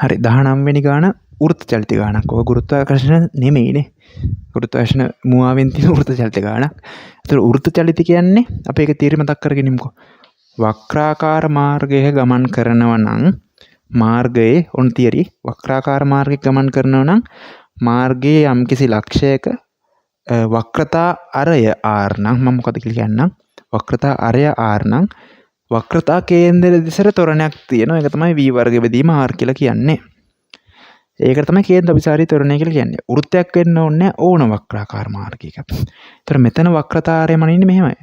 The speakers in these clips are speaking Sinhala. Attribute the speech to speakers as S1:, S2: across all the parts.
S1: හරි 19 වෙනි ගාන වෘත්ත චලිත ගානක්. ඔය ගුරුත්වාකර්ෂණ නෙමෙයිනේ. ගුරුත්වාකර්ෂණ මුවාවෙන් තියෙන වෘත්ත චලිත ගානක්. ඒතර වෘත්ත චලිත කියන්නේ අපි ඒක තීරණ මතක් කරගෙන ඉමුකෝ. වක්‍රාකාර මාර්ගයේ ගමන් කරනවා නම් මාර්ගයේ ඔන් තියරි වක්‍රාකාර මාර්ගයක ගමන් කරනවා නම් මාර්ගයේ යම්කිසි ලක්ෂයක වක්‍රතා අරය r නම් මම මොකද කියලා කියන්නම්. වක්‍රතා අරය r නම් වක්‍රතා කේන්දර දිශට ත්වරණයක් තියෙනවා. ඒක තමයි v වර්ග බෙදීම r කියලා කියන්නේ. ඒකට තමයි කේන්ද්‍ර අභිසාරී ත්වරණය කියලා කියන්නේ. වෘත්තයක් වෙන්න ඕනේ ඕන වක්‍රාකාර මාර්ගයක. ඒතර මෙතන වක්‍රතාරය මනින්නේ මෙහෙමයි.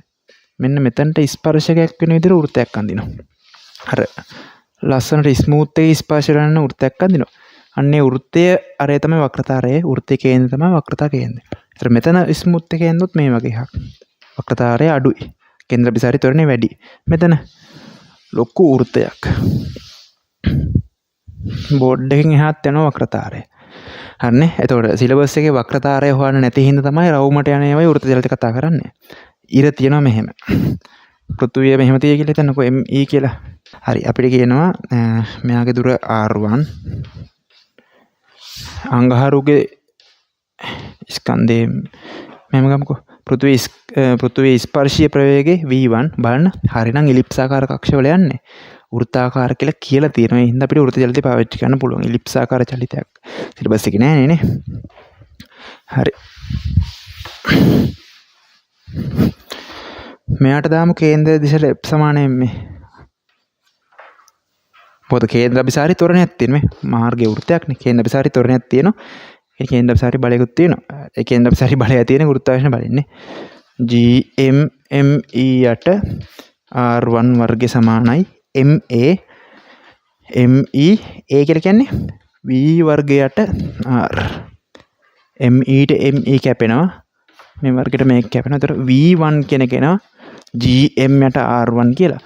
S1: මෙන්න මෙතනට ස්පර්ශකයක් වෙන විදිහට වෘත්තයක් අඳිනවා. අර ලස්සනට ස්මූත් එකේ ස්පර්ශ කරන වෘත්තයක් අඳිනවා. අන්නේ වෘත්තය අරය තමයි වක්‍රතාරය. වෘත්තයේ කේන්ද්‍රය තමයි වක්‍රතා කේන්ද්‍රය. ඒතර මෙතන ස්මූත් එකේ ඇඳුත් මේ වගේ එකක්. වක්‍රතාරය අඩුයි. කේන්ද්‍ර අභිසාරී ත්වරණය වැඩි. මෙතන ලොකු වෘත්තයක්. බෝඩ් එකකින් එහාට යන වක්‍රතාරය. හරිනේ. එතකොට සිලබස් එකේ වක්‍රතාරය හොයන්න නැති හින්දා තමයි රවුමට යන ඒවායි වෘත්ත චලිත කතා කරන්නේ. ඉර තියෙනවා මෙහෙම. පෘථුවිය මෙහෙම තියෙයි කියලා හිතන්නකෝ me කියලා. හරි අපිට කියනවා මෙයාගේ දුර r1 අංගහරුගේ ස්කන්ධේ මෙහෙම ගමුකෝ. පෘථුවියේ ස්පර්ශීය ප්‍රවේගය v1 බලන්න. හරිනම් ඉලිප්සාකාර කක්ෂවල යන්නේ. වෘත්තාකාර කියලා තියෙනවා. ඒ හින්දා අපිට වෘත්ත චලිතය පාවිච්චි කරන්න පුළුවන්. ඉලිප්සාකාර චලිතයක් සිලබස් එකේ නෑ නේ. හරි. මෙයාට දාමු කේන්ද්‍ර දිශට f සමාන m. පොත කේන්ද්‍ර අභිසාරී ත්වරණයක් තියෙනවා. මාර්ගයේ වෘත්තයක්නේ. කේන්ද්‍ර අභිසාරී ත්වරණයක් තියෙනවා. ඒ කේන්ද්‍ර අභිසාරී බලයකුත් තියෙනවා. ඒ කේන්ද්‍ර අභිසාරී බලය තියෙන ගුරුත්වාකර්ෂණ බලන්නේ. GMME යට R1 වර්ගය සමානයි MA ME A කියලා කියන්නේ V වර්ගයට R. ME ට ME කැපෙනවා. මේ වර්ගයට මේක කැපෙනවා. ඒතර V1 කෙනෙක් එනවා GM යට R1 කියලා.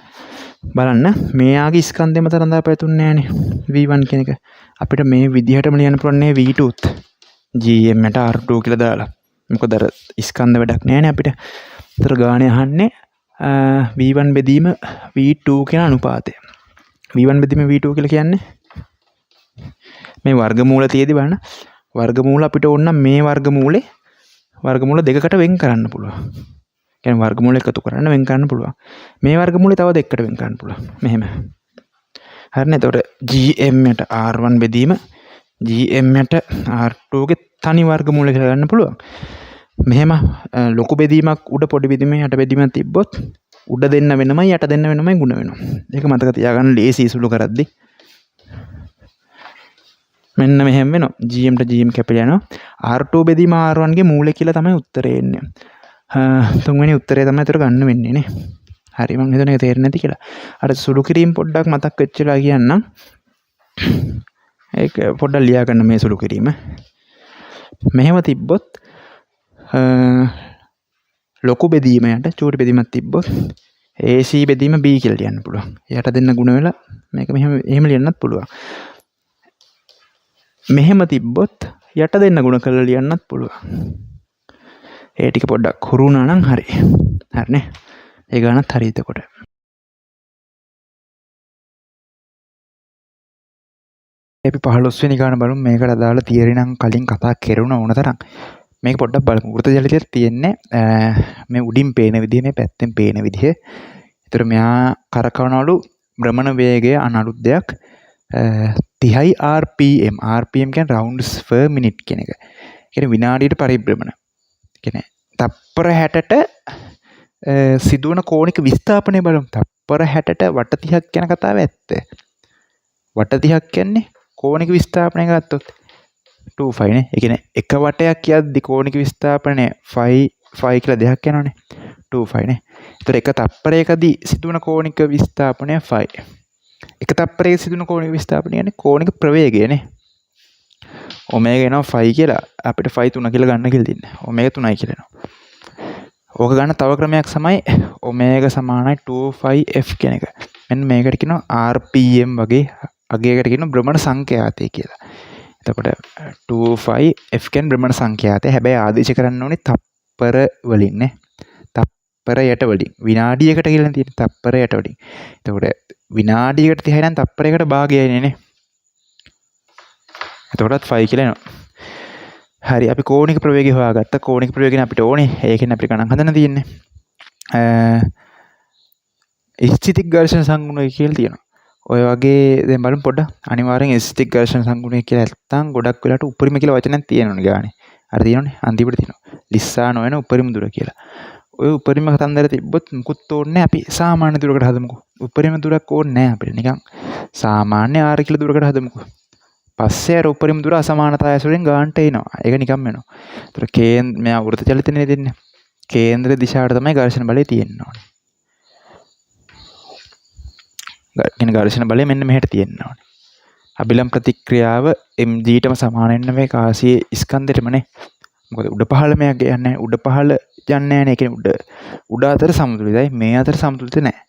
S1: බලන්න මෙයාගේ ස්කන්ධෙම තරම් දාපැතුන්නේ නැහනේ V1 කෙනෙක්. අපිට මේ විදිහටම ලියන්න පුළුවන් නේ V2ත් GM යට R2 කියලා දාලා. මොකද අර ස්කන්ධ වැඩක් නැහනේ අපිට. ඒතර ගානේ අහන්නේ V1 බෙදීම V2 කියන අනුපාතය. V1 බෙදීම V2 කියලා කියන්නේ මේ වර්ගමූල තියේදී බලන්න වර්ගමූල අපිට ඕන නම් මේ වර්ගමූල දෙකකට වෙන් කරන්න පුළුවන්. කියන්නේ වර්ගමූල එකතු කරන්න වෙන් කරන්න පුළුවන්. මේ වර්ගමූලය තව දෙකකට වෙන් කරන්න පුළුවන්. මෙහෙම. හරිනේ. එතකොට GM යට R1 බෙදීම GM යට R2 ගේ තනි වර්ගමූල කියලා ගන්න පුළුවන්. මෙහෙම ලොකු බෙදීමක් උඩ පොඩි බෙදීමක් යට බෙදීමක් තිබ්බොත් උඩ දෙන්න වෙනමයි යට දෙන්න වෙනමයි ගුණ වෙනවා. ඒක මතක තියාගන්න ලේසි සුළු කරද්දි. මෙන්න මෙහෙම වෙනවා. GM ට GM කැපිලා යනවා. R2 බෙදීම R1 ගේ මූලය කියලා තමයි උත්තරේ එන්නේ. තුන්වෙනි උත්තරය තමයි ඒතර ගන්න වෙන්නේ නේ. හරි මම හිතන්නේ ඒක තේරෙන්නේ නැති කියලා. අර සුළු කිරීම පොඩ්ඩක් මතක් වෙච්චලා කියන්නම්. ඒක පොඩ්ඩක් ලියා ගන්න මේ සුළු කිරීම. මෙහෙම තිබ්බොත් ලොකු බෙදීමකට චූටි බෙදීමක් තිබ්බොත් AC බෙදීම B කියලා ලියන්න පුළුවන්. යට දෙන්න ගුණ වෙලා මේක මෙහෙම ලියන්නත් පුළුවන්. මෙහෙම තිබ්බොත් යට දෙන්න ගුණ කරලා ලියන්නත් පුළුවන්. ඒ ටික පොඩ්ඩක් හුරු වුණා නම් හරි. හරිනේ. ඒ ගානත් හරි එතකොට. අපි 15 වෙනි ගාන බලමු. මේකට අදාළ තියරි නම් කලින් කතා කෙරුණා ඕන තරම්. මේක පොඩ්ඩක් බලමු. වෘත්ත චලිතය තියෙන්නේ මේ උඩින් පේන විදිහ මේ පැත්තෙන් පේන විදිහ. ඒතර මෙයා කරකවනවලු භ්‍රමණ වේගය අනුරුත් දෙයක් 30යි RPM. RPM කියන්නේ rounds per minute කියන එක. කියන්නේ විනාඩියට පරිභ්‍රමණ. කියන්නේ තප්පර 60ට සිදුවන කෝණික විස්ථාපනය බලමු. තප්පර 60ට වට 30ක් යන කතාව ඇත්ත. වට 30ක් කියන්නේ කෝණික විස්ථාපනය ගත්තොත් 2π නේ. ඒ කියන්නේ එක වටයක් යද්දි කෝණික විස්ථාපනය 5 කියලා දෙයක් යනවනේ. 2π නේ. ඒතර එක තප්පරයකදී සිදුවන කෝණික විස්ථාපනය 5. එක තප්පරයක සිදුවන කෝණික විස්ථාපනය කියන්නේ කෝණික ප්‍රවේගය නේ. ඔමේගා එනවා 5 කියලා. අපිට 5 3 කියලා ගන්න කියලා දෙන්නේ. ඔමේගා 3යි කියලා එනවා. ඕක ගන්න තව ක්‍රමයක් තමයි ඔමේගා සමානයි 2πf කියන එක. මෙන්න මේකට කියනවා RPM වගේ අගයකට කියනවා භ්‍රමණ සංඛ්‍යාතය කියලා. එතකොට 2πf කියන්නේ භ්‍රමණ සංඛ්‍යාතය. හැබැයි ආදේශ කරන්න ඕනේ තප්පර වලින් නේ. තප්පරයට වලින්. විනාඩියකට කියලා තියෙන තප්පරයට වලින්. එතකොට විනාඩියකට 30යි නම් තප්පරයකට භාගයයි නේ. එතකොටත් 5 කියලා එනවා. හරි අපි කෝණික ප්‍රවේගය හොයාගත්ත. කෝණික ප්‍රවේගයෙන් අපිට ඕනේ ඒකෙන් අපිට ගණන් හදන්න තියෙන්නේ. ස්ථිතික ඝර්ෂණ සංගුණය කියලා තියෙනවා. ඔය වගේ දැන් බලමු පොඩ්ඩක්. අනිවාර්යෙන් ස්ථිතික ඝර්ෂණ සංගුණය කියලා නැත්තම් ගොඩක් වෙලාට උපරිම කියලා වචනයක් තියෙනවනේ ගානේ. අර තියෙනවනේ අන්තිමට තියෙනවා. ලිස්සා නොවන උපරිම දුර කියලා. ඔය උපරිම කතන්දර තිබ්බොත් මුකුත් ඕනේ අපි සාමාන්‍ය දුරකට හදමුකෝ. උපරිම දුරක් ඕනේ නැහැ අපිට. නිකන් සාමාන්‍ය r කියලා දුරකට හදමුකෝ. පස්සේ අර උපරිම දුර අසමානතාවය වලින් ගානට එනවා. ඒක නිකන් වෙනවා. ඒතර මෙයා වෘත්ත චලිතනේ දෙන්නේ. කේන්ද්‍ර දිශාවට තමයි ඝර්ෂණ බලය තියෙන්න ඕනේ. ඝර්ෂණ බලය මෙන්න මෙහෙට තියෙන්න ඕනේ. අබිලම් ප්‍රතික්‍රියාව mgටම සමාන වෙන්න මේ කාසියේ ස්කන්ධෙටමනේ. මොකද උඩ පහළ මෙයක් යන්නේ උඩ පහළ යන්නේ නැහැ. ඒ කියන්නේ උඩ අතර සමතුලිතයි මේ අතර සමතුලිත නැහැ.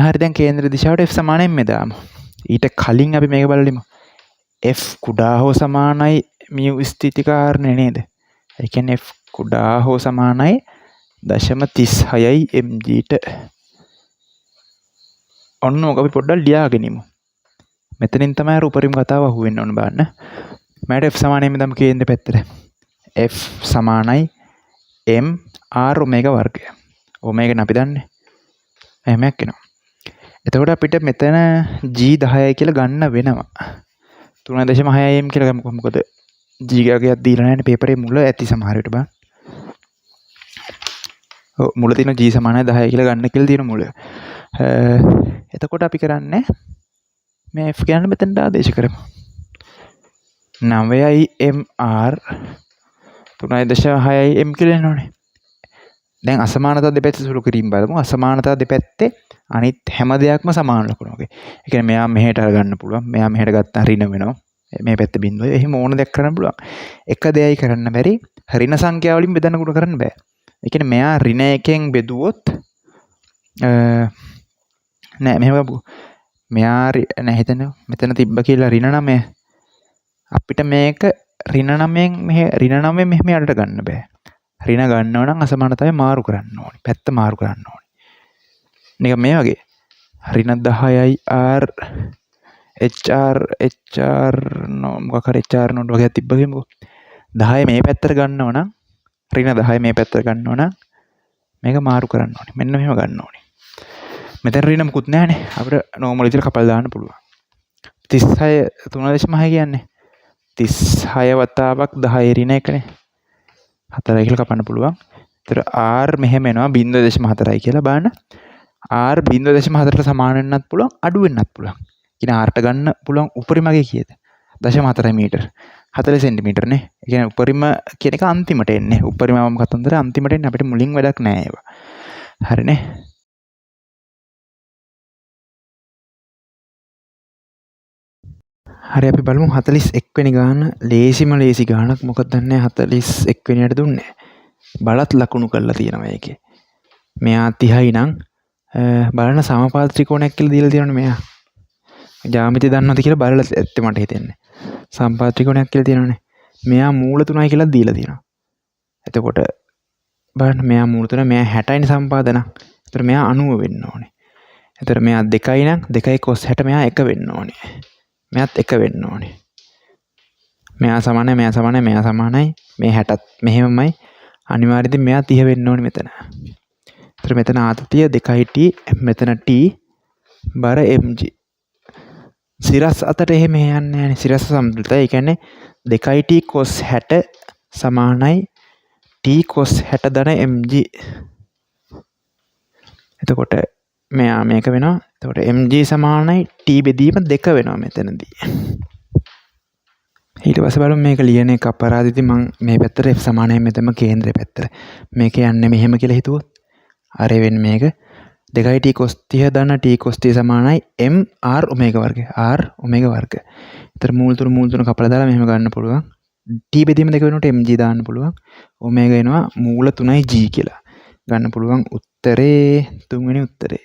S1: හරි දැන් කේන්ද්‍ර දිශාවට f සමාන m දාමු. ඊට කලින් අපි මේක බලලිමු. f කුඩා හෝ සමානයි mu ස්ථිති කාරණේ නේද? ඒ කියන්නේ f කුඩා හෝ සමානයි 0.36යි mgට. ඔන්න ඔක අපි පොඩ්ඩක් ලියාගෙනමු. මෙතනින් තමයි අර උපරිම කතාව අහුවෙන්න ඕන බලන්න. මට f සමානයි මෙතන කේන්ද්‍ර පැත්තට. f සමානයි m r ඔමේගා වර්ගය. ඔමේගා අපි දන්නේ. එහෙමයක් එනවා. එතකොට අපිට මෙතන g 10යි කියලා ගන්න වෙනවා. 3.6 m කියලා ගමුකෝ. මොකද g ගාගයක් දීලා නැහැ නේ පේපරේ මුල ඇති සමහර විට බලන්න. ඔව් මුල තියෙන g සමානයි 10 කියලා ගන්න කියලා තියෙන මුල. එතකොට අපි කරන්නේ මේ f ගන්න මෙතනට ආදේශ කරමු. 9යි mr 3.6යි m කියලා එනෝනේ. දැන් අසමානතා දෙපැත්ත සුළු කිරීම බලමු. අසමානතා දෙපැත්තේ අනිත් හැම දෙයක්ම සමාන ලකුණු වගේ. ඒ කියන්නේ මෙයා මෙහෙට අරගන්න පුළුවන්. මෙයා මෙහෙට ගත්තා ඍණ වෙනවා. මේ පැත්තේ බිඳුවයි. එහෙම ඕන දෙයක් කරන්න පුළුවන්. එක දෙයයි කරන්න බැරි. ඍණ සංඛ්‍යාව වලින් බෙදන්න ගුණ කරන්න බෑ. ඒ කියන්නේ මෙයා ඍණ එකෙන් බෙදුවොත් නෑ මෙහෙම ගමුකෝ. මෙයා නෑ හිතන්න මෙතන තිබ්බ කියලා ඍණ 9 අපිට මේක ඍණ 9න් මෙහෙ ඍණ 9න් මෙහෙම යටට ගන්න බෑ. ඍණ ගන්නව නම් අසමානතාවය මාරු කරන්න ඕනේ. පැත්ත මාරු කරන්න ඕනේ. නිකන් මේ වගේ ඍණ 10යි r HR මොකක් හරි HR නෝඩ් වගේ තිබ්බ කියමුකෝ. 10 මේ පැත්තට ගන්නව නම් ඍණ 10 මේ පැත්තට ගන්නව නම් මේක මාරු කරන්න ඕනේ. මෙන්න මෙහෙම ගන්න ඕනේ. මෙතන ඍණ මුකුත් නැහැනේ. අපිට නෝමල් විදිහට කපලා දාන්න පුළුවන්. 36 3.6 කියන්නේ 36 වතාවක් 10 ඍණ එකනේ. 4යි කියලා කපන්න පුළුවන්. ඒතර r මෙහෙම එනවා 0.4යි කියලා බලන්න. r 0.4ට සමාන වෙන්නත් පුළුවන් අඩු වෙන්නත් පුළුවන්. කියන r ට ගන්න පුළුවන් උපරිමගේ කීයද? 0.4 මීටර. 40 සෙන්ටිමීටර් නේ. ඒ කියන්නේ උපරිම කියන එක අන්තිමට එන්නේ. උපරිමවම කතන්දර අන්තිමට එන්නේ අපිට මුලින් වැඩක් නෑ ඒවා. හරිනේ. හරි අපි බලමු 41 වෙනි ගාන ලේසි ගානක්. මොකද දන්නේ 41 වෙනියට දුන්නේ. බලත් ලකුණු කරලා තියෙනවා ඒකේ. මෙයා 30යි නම් බලන්න සමපාද ත්‍රිකෝණයක් කියලා දීලා තියෙනවනේ මෙයා. ජ්‍යාමිතිය දන්නවද කියලා බලලා ඇත්තේ මට හිතෙන්නේ. සමපාද ත්‍රිකෝණයක් කියලා තියෙනවනේ. මෙයා මූල 3යි කියලා දීලා තියෙනවා. එතකොට බලන්න මෙයා මූල 3 මෙයා 60යිනේ සම්පාදන. එතකොට මෙයා 90 වෙන්න ඕනේ. එතකොට මෙයා 2යි නම් 2යි cos 60 මෙයා 1 වෙන්න ඕනේ. මෙයාත් 1 වෙන්න ඕනේ. මෙයා සමානයි මේ 60ත් මෙහෙමමයි. අනිවාර්යයෙන් මෙයා 30 වෙන්න ඕනේ මෙතන. එතකොට මෙතන ආතතිය 2t මෙතන t බර mg. සිරස් අතට එහෙම යන්නේ නැහැ. සිරස් සමතුලිතයි. ඒ කියන්නේ 2t cos 60 සමානයි t cos 60 ධන mg. එතකොට මෙයා මේක වෙනවා. එතකොට mg සමානයි t බෙදීම 2 වෙනවා මෙතනදී. ඊට පස්සේ බලමු මේක ලියන එක අපරාධිතයි. මම මේ පැත්තට f සමානයි මෙතනම කේන්ද්‍රය පැත්තට. මේක යන්නේ මෙහෙම කියලා හිතුවොත් අර වෙන්නේ මේක 2t cos 30 ධන t cos 30 සමානයි m r ඔමේගා වර්ගය. r ඔමේගා වර්ග. ඒතර මූල තුන කපලා දාලා මෙහෙම ගන්න පුළුවන්. t බෙදීම 2 වෙනකොට mg දාන්න පුළුවන්. ඔමේගා එනවා මූල 3යි g කියලා. ගන්න පුළුවන් උත්තරේ 3 වෙනි උත්තරේ.